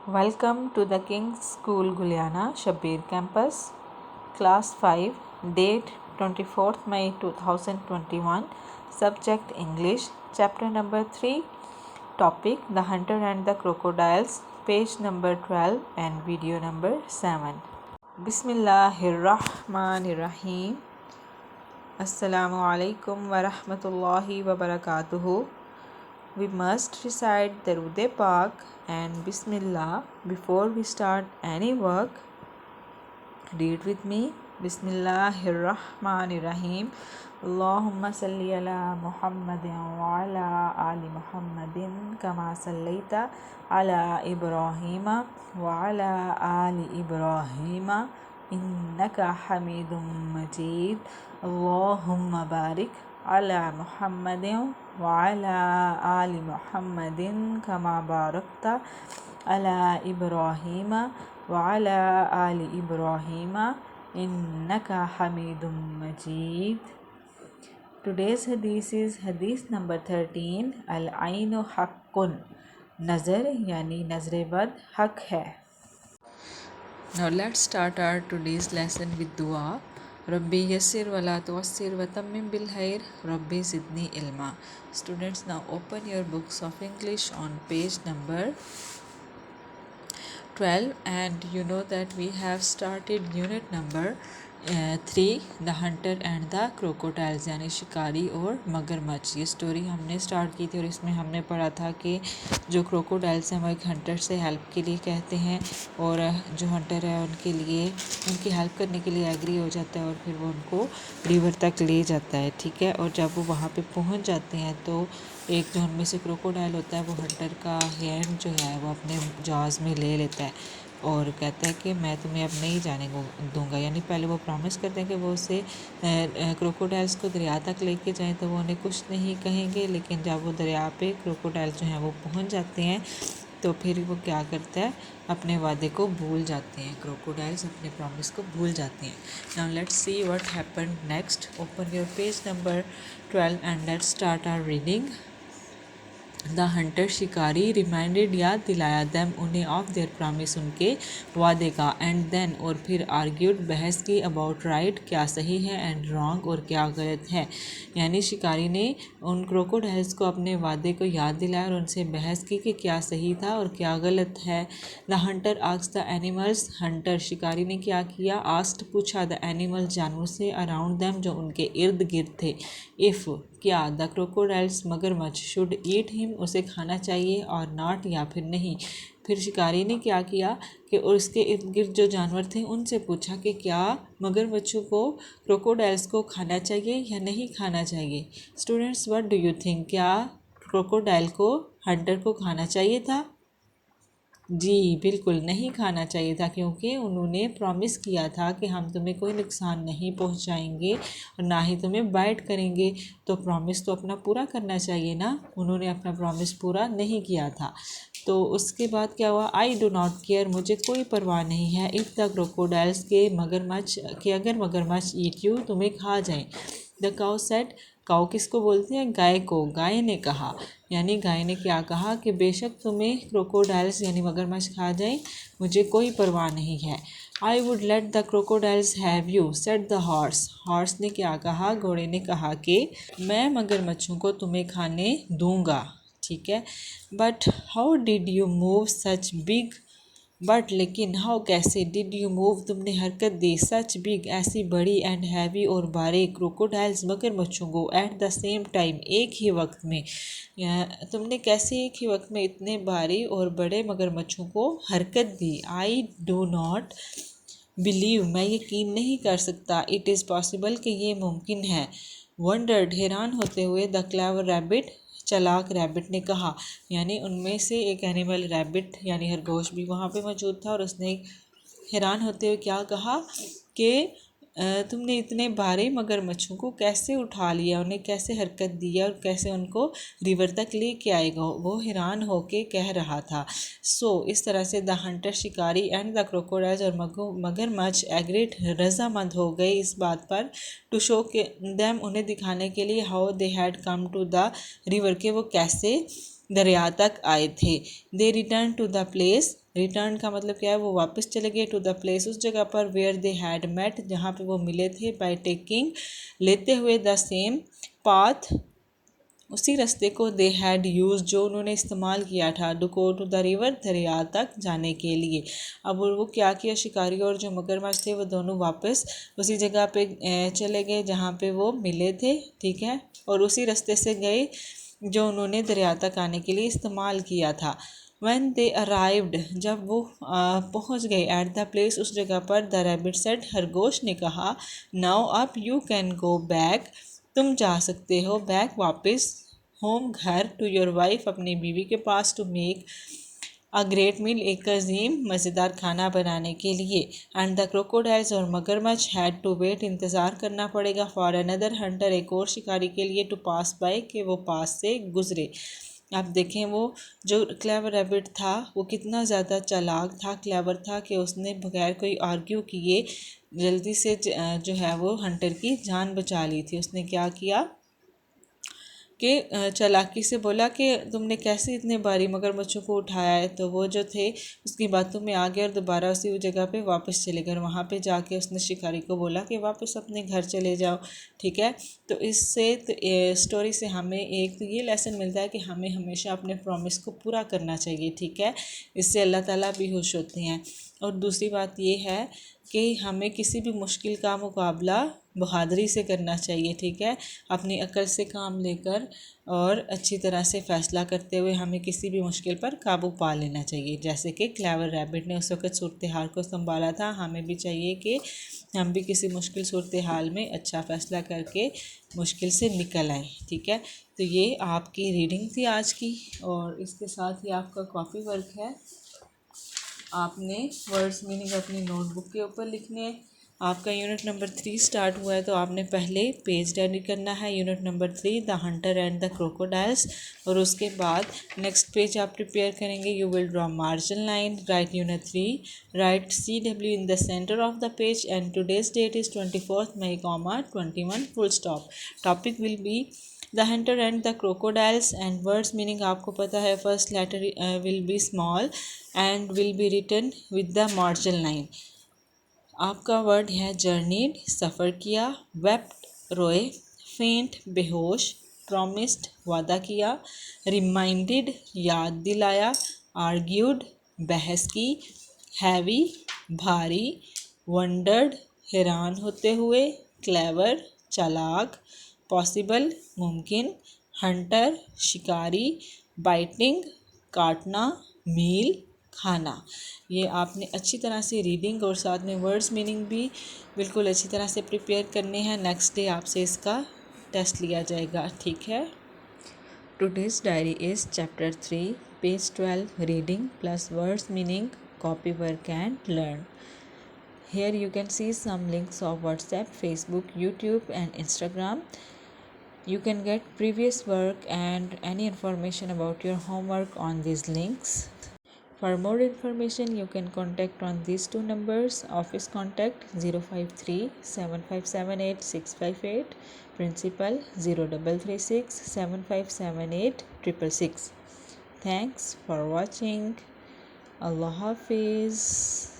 Welcome to the King's School Guliana, Shabir Campus, Class 5, date 24th May 2021, subject English, chapter number 3, topic The Hunter and the Crocodiles, page number 12 and video number 7. Bismillahirrahmanirrahim. Assalamu alaikum wa rahmatullahi wa barakatuhu. We must recite Darood Pak and Bismillah before we start any work. Read with me. Bismillahirrahmanirrahim. Allahumma salli ala Muhammadin wa ala ali Muhammadin kama sallaita ala Ibrahima wa ala ali Ibrahima innaka hamidum majid. Allahumma barik ala Muhammadin wa ala ali Muhammadin kama barakta ala Ibrahima wa ala ali Ibrahima innaka hamidum majid. Today's hadith is hadith number 13. Al-ainu haqqun. Nazar yani nazre bad haq hai. Now let's start our today's lesson with dua. Rabbi yassir wa la tuassir wa tammim bil khair. Rabbi zidni ilma. Students, now open your books of English on page number 12, and you know that we have started unit number 3, The Hunter and the Crocodiles, यानी शिकारी और मगरमच्छ. ये story हमने start की थी और इसमें हमने पढ़ा था कि जो क्रोकोडाइल्स हैं वो एक हंटर से हेल्प के लिए कहते हैं और जो हंटर है उनके लिए उनकी हेल्प करने के लिए एग्री हो जाता है और फिर वो उनको रिवर तक ले जाता है. ठीक है. और जब वो वहाँ पे पहुँच जाते हैं तो एक जो उनमें से क्रोकोडाइल होता है वो हंटर का हैंड जो है वो अपने जाज में ले लेता है और कहता है कि मैं तुम्हें अब नहीं जाने को दूंगा. यानी पहले वो प्रॉमिस करते हैं कि वो उसे क्रोकोडाइल्स को दरिया तक लेके जाएं तो वो उन्हें कुछ नहीं कहेंगे, लेकिन जब वो दरिया पे क्रोकोडाइल जो हैं वो पहुंच जाते हैं तो फिर वो क्या करता है, अपने वादे को भूल जाते हैं. क्रोकोडाइल्स अपने प्रॉमिस को भूल जाते हैं. Now let's see what happened next. Open your page number 12 and let's start our reading. The hunter शिकारी रिमाइंडेड याद दिलाया दैम उन्हें ऑफ देयर प्रॉमिस उनके वादे का. एंड देन और फिर आर्ग्यूड बहस की अबाउट राइट क्या सही है एंड रॉन्ग और क्या गलत है. यानी शिकारी ने उन क्रोकोडाइल्स को अपने वादे को याद दिलाया और उनसे बहस की कि क्या सही था और क्या गलत है. The Hunter asked the animals. Hunter शिकारी ने क्या किया, आस्क्ड पूछा द एनिमल्स जानवर से अराउंड दैम जो उनके इर्द गिर्द थे. इफ़ क्या द क्रोकोडाइल्स मगरमच्छ शुड ईट हिम उसे खाना चाहिए और नॉट या फिर नहीं. फिर शिकारी ने क्या किया कि उसके इर्द गिर्द जो जानवर थे उनसे पूछा कि क्या मगरमच्छों को क्रोकोडाइल्स को खाना चाहिए या नहीं खाना चाहिए. Students, what do you think, क्या क्रोकोडाइल को हंटर को खाना चाहिए था? जी बिल्कुल नहीं खाना चाहिए था, क्योंकि उन्होंने प्रॉमिस किया था कि हम तुम्हें कोई नुकसान नहीं पहुंचाएंगे और ना ही तुम्हें बाइट करेंगे. तो प्रॉमिस तो अपना पूरा करना चाहिए ना. उन्होंने अपना प्रॉमिस पूरा नहीं किया था. तो उसके बाद क्या हुआ, आई डो नॉट केयर मुझे कोई परवाह नहीं है. इफ़ द क्रोकोडाइल्स के मगरमच्छ के अगर मगरमच्छ ईट यू तुम्हें खा जाएं. The cow said. काउ किसको बोलते हैं, गाय को. गाय ने कहा, यानी गाय ने क्या कहा कि बेशक तुम्हें क्रोकोडाइल्स यानी मगरमच्छ खा जाएं, मुझे कोई परवाह नहीं है. I would let the crocodiles have you said the horse. Horse ने क्या कहा, घोड़े ने कहा कि मैं मगरमच्छों को तुम्हें खाने दूंगा. ठीक है. But how did you move such big. But लेकिन हाउ कैसे, डिड यू मूव तुमने हरकत दी, सच बिग ऐसी बड़ी एंड हैवी और भारी क्रोकोडाइल्स मगरमच्छों को एट द सेम टाइम एक ही वक्त में. तुमने कैसे एक ही वक्त में इतने भारी और बड़े मगरमच्छों को हरकत दी. आई डो नॉट बिलीव मैं यकीन नहीं कर सकता. इट इज़ पॉसिबल कि ये मुमकिन है. वंडर्ड हैरान होते हुए द क्लेवर रैबिट चालाक रैबिट ने कहा. यानी उनमें से एक एनिमल रैबिट यानी खरगोश भी वहाँ पे मौजूद था और उसने हैरान होते हुए क्या कहा कि तुमने इतने भारी मगरमच्छों को कैसे उठा लिया, उन्हें कैसे हरकत दी और कैसे उनको रिवर तक लेके आएगा. वो हैरान होके कह रहा था. इस तरह से द हंटर शिकारी एंड द क्रोकोडाइल्स और मगरमच्छ एग्रीड रजामंद हो गए इस बात पर टू शो के देम उन्हें दिखाने के लिए how they had come to the river के वो कैसे दरिया तक आए थे. They return to the place return का मतलब क्या है, वो वापस चले गए टू द प्लेस, उस जगह पर, वेयर दे हैड मेट, जहाँ पे वो मिले थे, बाय टेकिंग, लेते हुए, द सेम पाथ, उसी रास्ते को, दे हैड यूज, जो उन्होंने इस्तेमाल किया था, to go to the river, दरिया तक जाने के लिए। अब वो क्या किया, शिकारी और जो मगरमच्छ थे वो दोनों वापस उसी जगह पे चले गए जहाँ पे वो मिले थे, ठीक है, और उसी रास्ते से गए जो उन्होंने दरिया तक आने के लिए इस्तेमाल किया था। When they arrived, जब वो पहुँच गए, एट द प्लेस, उस जगह पर, द रैबिट सेड, खरगोश ने कहा, नाउ अब यू कैन गो बैक, तुम जा सकते हो बैक, वापस, होम, घर, टू योर वाइफ, अपनी बीवी के पास, टू मेक अ ग्रेट मील, एक अजीम मज़ेदार खाना बनाने के लिए। एंड द क्रोकोडाइल्स, और मगरमच्छ, हैड टू वेट, इंतज़ार करना पड़ेगा, फॉर अनदर हंटर, एक और शिकारी के लिए, टू पास बाय, कि वो पास से गुजरे। आप देखें वो जो क्लेवर रैबिट था वो कितना ज़्यादा चालाक था, क्लेवर था, कि उसने बगैर कोई आर्ग्यू किए जल्दी से जो है वो हंटर की जान बचा ली थी। उसने क्या किया कि चालाकी से बोला कि तुमने कैसे इतने भारी मगरमच्छों को उठाया है, तो वो जो थे उसकी बातों में आ गया और दोबारा उसी जगह पे वापस चले गए। वहाँ पे जाके उसने शिकारी को बोला कि वापस अपने घर चले जाओ, ठीक है। तो इससे स्टोरी से हमें एक तो ये लेसन मिलता है कि हमें हमेशा अपने प्रॉमिस को पूरा करना चाहिए, ठीक है। इससे अल्लाह ताला भी खुश होते हैं। और दूसरी बात ये है कि हमें किसी भी मुश्किल का मुकाबला बहादुरी से करना चाहिए, ठीक है, अपनी अक्ल से काम लेकर और अच्छी तरह से फ़ैसला करते हुए हमें किसी भी मुश्किल पर काबू पा लेना चाहिए। जैसे कि क्लेवर रैबिट ने उस वक्त सूरत हाल को संभाला था, हमें भी चाहिए कि हम भी किसी मुश्किल सूरत हाल में अच्छा फ़ैसला करके मुश्किल से निकल आएँ, ठीक है। तो ये आपकी रीडिंग थी आज की, और इसके साथ ही आपका कॉपी वर्क है। आपने वर्ड्स मीनिंग अपनी नोटबुक के ऊपर लिखने हैं। आपका यूनिट नंबर 3 स्टार्ट हुआ है, तो आपने पहले पेज रेडी करना है, unit number 3, the hunter and the crocodiles, और उसके बाद नेक्स्ट पेज आप प्रिपेयर करेंगे। You will draw margin line, right unit 3, right CW in the centre of the page, and today's date is 24 May, 21 full stop. Topic will be the hunter and the crocodiles, and words meaning आपको पता है, first letter will be small and will be written with the margin line. आपका word है journeyed, सफ़र किया, wept, रोए, फेंट, बेहोश, promised, वादा किया, रिमाइंडेड, याद दिलाया, आर्ग्यूड, बहस की, हैवी, भारी, वंडर्ड, हैरान होते हुए, क्लेवर, चालाक, पॉसिबल, मुमकिन, हंटर, शिकारी, बाइटिंग, काटना, मील, खाना। ये आपने अच्छी तरह से रीडिंग और साथ में वर्ड्स मीनिंग भी बिल्कुल अच्छी तरह से प्रिपेयर करने हैं। नेक्स्ट डे आपसे इसका टेस्ट लिया जाएगा, ठीक है। Today's diary is chapter 3, page 12, reading plus words meaning, copy work and learn. Here you can see some links of WhatsApp, Facebook, YouTube and Instagram. You can get previous work and any information about your homework on these links. For more information, you can contact on these two numbers. Office contact 053 7578 658, Principal 0336 7578 666. Thanks for watching. Allah Hafiz.